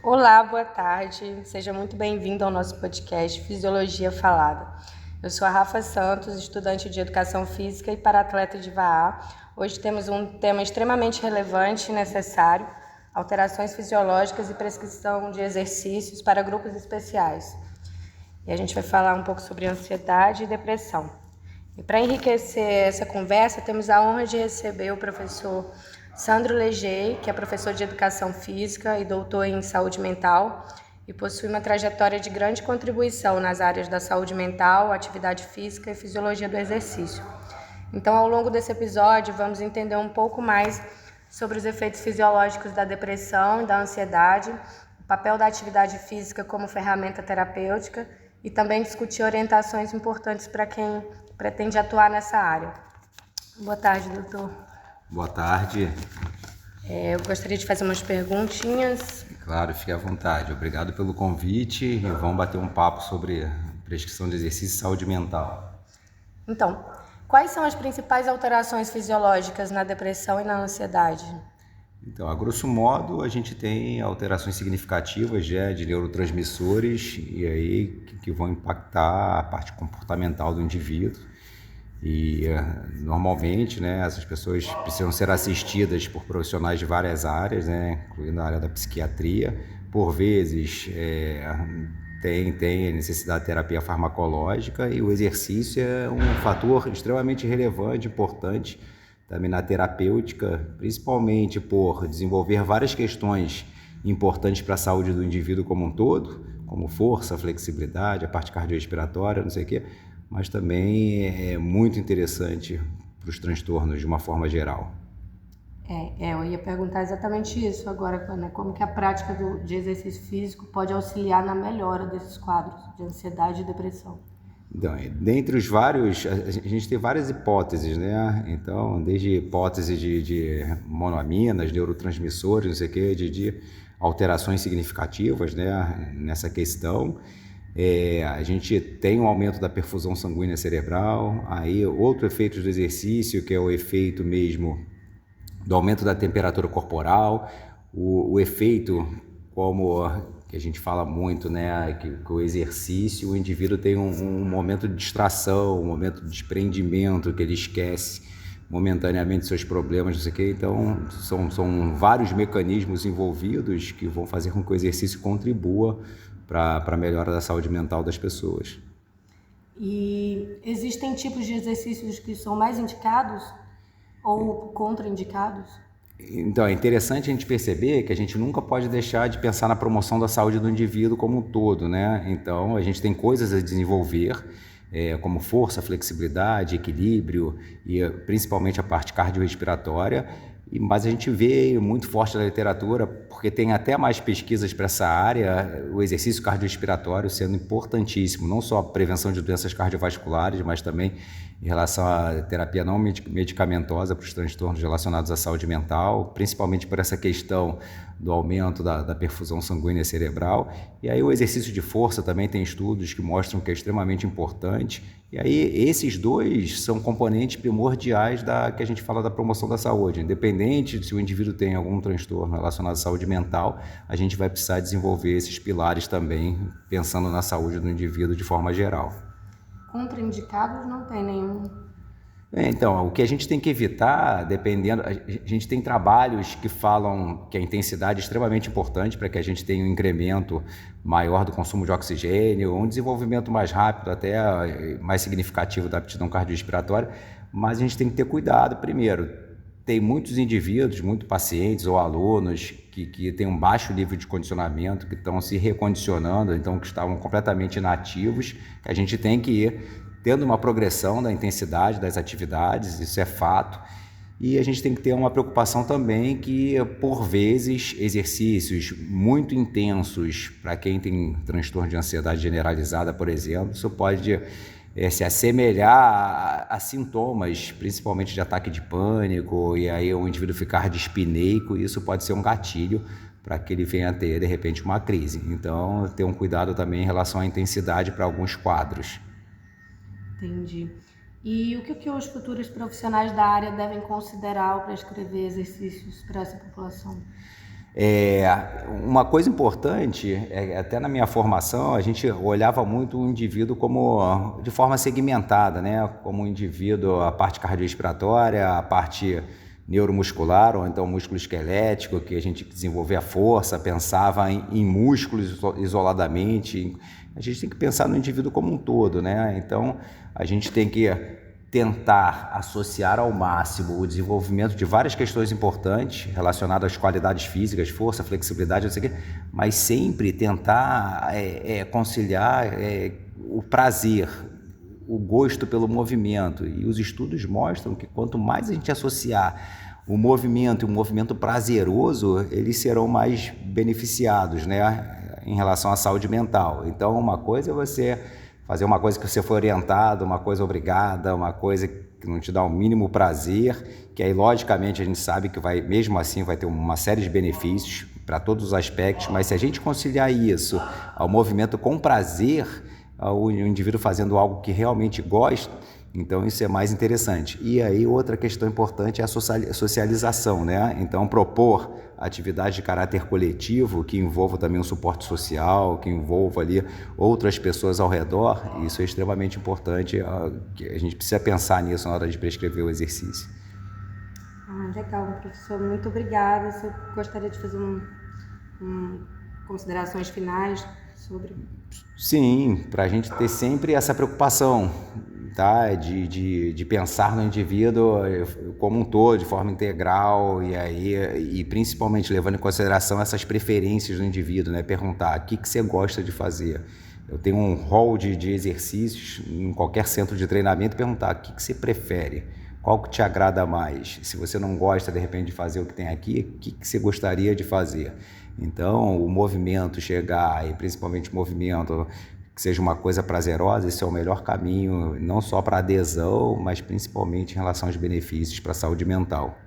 Olá, boa tarde. Seja muito bem-vindo ao nosso podcast Fisiologia Falada. Eu sou a Rafa Santos, estudante de Educação Física e para-atleta de VAA. Hoje temos um tema extremamente relevante e necessário: alterações fisiológicas e prescrição de exercícios para grupos especiais. E a gente vai falar um pouco sobre ansiedade e depressão. E para enriquecer essa conversa, temos a honra de receber o professor Sandro Leggei, que é professor de Educação Física e doutor em Saúde Mental e possui uma trajetória de grande contribuição nas áreas da saúde mental, atividade física e fisiologia do exercício. Então, ao longo desse episódio, vamos entender um pouco mais sobre os efeitos fisiológicos da depressão e da ansiedade, o papel da atividade física como ferramenta terapêutica e também discutir orientações importantes para quem pretende atuar nessa área. Boa tarde, doutor. Boa tarde. Eu gostaria de fazer umas perguntinhas. Claro, fique à vontade. Obrigado pelo convite e vamos bater um papo sobre prescrição de exercício e saúde mental. Então, quais são as principais alterações fisiológicas na depressão e na ansiedade? Então, a grosso modo, a gente tem alterações significativas de neurotransmissores e aí que vão impactar a parte comportamental do indivíduo. E normalmente, essas pessoas precisam ser assistidas por profissionais de várias áreas, incluindo a área da psiquiatria. Por vezes tem necessidade de terapia farmacológica e o exercício é um fator extremamente relevante, importante também na terapêutica, principalmente por desenvolver várias questões importantes para a saúde do indivíduo como um todo, como força, flexibilidade, a parte cardiorrespiratória, não sei o quê, mas também é muito interessante para os transtornos de uma forma geral. Eu ia perguntar exatamente isso agora, né? Como que a prática de exercício físico pode auxiliar na melhora desses quadros de ansiedade e depressão? Então, dentre os vários, a gente tem várias hipóteses, Então, desde hipótese de monoaminas, neurotransmissores, não sei o quê, de alterações significativas, nessa questão. A gente tem um aumento da perfusão sanguínea cerebral, aí outro efeito do exercício, que é o efeito mesmo do aumento da temperatura corporal, o efeito como que a gente fala muito, que o exercício, o indivíduo tem um momento de distração, um momento de desprendimento, que ele esquece momentaneamente seus problemas, não sei o quê. Então, são vários mecanismos envolvidos que vão fazer com que o exercício contribua para a melhora da saúde mental das pessoas. E existem tipos de exercícios que são mais indicados ou contraindicados? Então, é interessante a gente perceber que a gente nunca pode deixar de pensar na promoção da saúde do indivíduo como um todo, Então, a gente tem coisas a desenvolver, como força, flexibilidade, equilíbrio e principalmente a parte cardiorrespiratória, mas a gente vê muito forte na literatura, porque tem até mais pesquisas para essa área, o exercício cardiorrespiratório sendo importantíssimo, não só a prevenção de doenças cardiovasculares, mas também em relação à terapia não medicamentosa para os transtornos relacionados à saúde mental, principalmente por essa questão do aumento da perfusão sanguínea cerebral. E aí o exercício de força também tem estudos que mostram que é extremamente importante. E aí esses dois são componentes primordiais que a gente fala da promoção da saúde. Independente de se o indivíduo tem algum transtorno relacionado à saúde mental, a gente vai precisar desenvolver esses pilares também, pensando na saúde do indivíduo de forma geral. Contraindicados não tem nenhum. Então, o que a gente tem que evitar, dependendo, a gente tem trabalhos que falam que a intensidade é extremamente importante para que a gente tenha um incremento maior do consumo de oxigênio, um desenvolvimento mais rápido, até mais significativo da aptidão cardiorrespiratória, mas a gente tem que ter cuidado. Primeiro, tem muitos indivíduos, muitos pacientes ou alunos que têm um baixo nível de condicionamento, que estão se recondicionando, então que estavam completamente inativos, que a gente tem que ir tendo uma progressão da intensidade das atividades, isso é fato, e a gente tem que ter uma preocupação também que, por vezes, exercícios muito intensos, para quem tem transtorno de ansiedade generalizada, por exemplo, isso pode se assemelhar a sintomas, principalmente de ataque de pânico, e aí o indivíduo ficar dispineico, e isso pode ser um gatilho para que ele venha a ter, de repente, uma crise. Então, ter um cuidado também em relação à intensidade para alguns quadros. Entendi. E o que os futuros profissionais da área devem considerar ao prescrever exercícios para essa população? Uma coisa importante, até na minha formação, a gente olhava muito o indivíduo como de forma segmentada, né? Como um indivíduo, a parte cardiorrespiratória, a parte neuromuscular, ou então músculo esquelético, que a gente desenvolvia força, pensava em músculos isoladamente. A gente tem que pensar no indivíduo como um todo, né? Então, a gente tem que tentar associar ao máximo o desenvolvimento de várias questões importantes relacionadas às qualidades físicas, força, flexibilidade, não sei o quê, mas sempre tentar conciliar o prazer, o gosto pelo movimento. E os estudos mostram que quanto mais a gente associar o movimento e o movimento prazeroso, eles serão mais beneficiados, né, em relação à saúde mental. Então, uma coisa é você fazer uma coisa que você foi orientado, uma coisa obrigada, uma coisa que não te dá o mínimo prazer, que aí logicamente a gente sabe que vai, mesmo assim, vai ter uma série de benefícios para todos os aspectos, mas se a gente conciliar isso ao movimento com prazer, ao indivíduo fazendo algo que realmente gosta, então isso é mais interessante. E aí outra questão importante é a socialização, né? Então propor atividade de caráter coletivo, que envolva também um suporte social, que envolva ali outras pessoas ao redor, isso é extremamente importante, que a gente precisa pensar nisso na hora de prescrever o exercício. Legal, professor, muito obrigada. Você gostaria de fazer considerações finais sobre... Sim, para a gente ter sempre essa preocupação, tá? De pensar no indivíduo como um todo, de forma integral, e principalmente levando em consideração essas preferências do indivíduo, né? Perguntar o que você gosta de fazer. Eu tenho um rol de exercícios em qualquer centro de treinamento, perguntar o que você prefere, qual que te agrada mais. Se você não gosta, de repente, de fazer o que tem aqui, o que você gostaria de fazer? Então, o movimento chegar, e principalmente o movimento que seja uma coisa prazerosa, esse é o melhor caminho, não só para adesão, mas principalmente em relação aos benefícios para a saúde mental.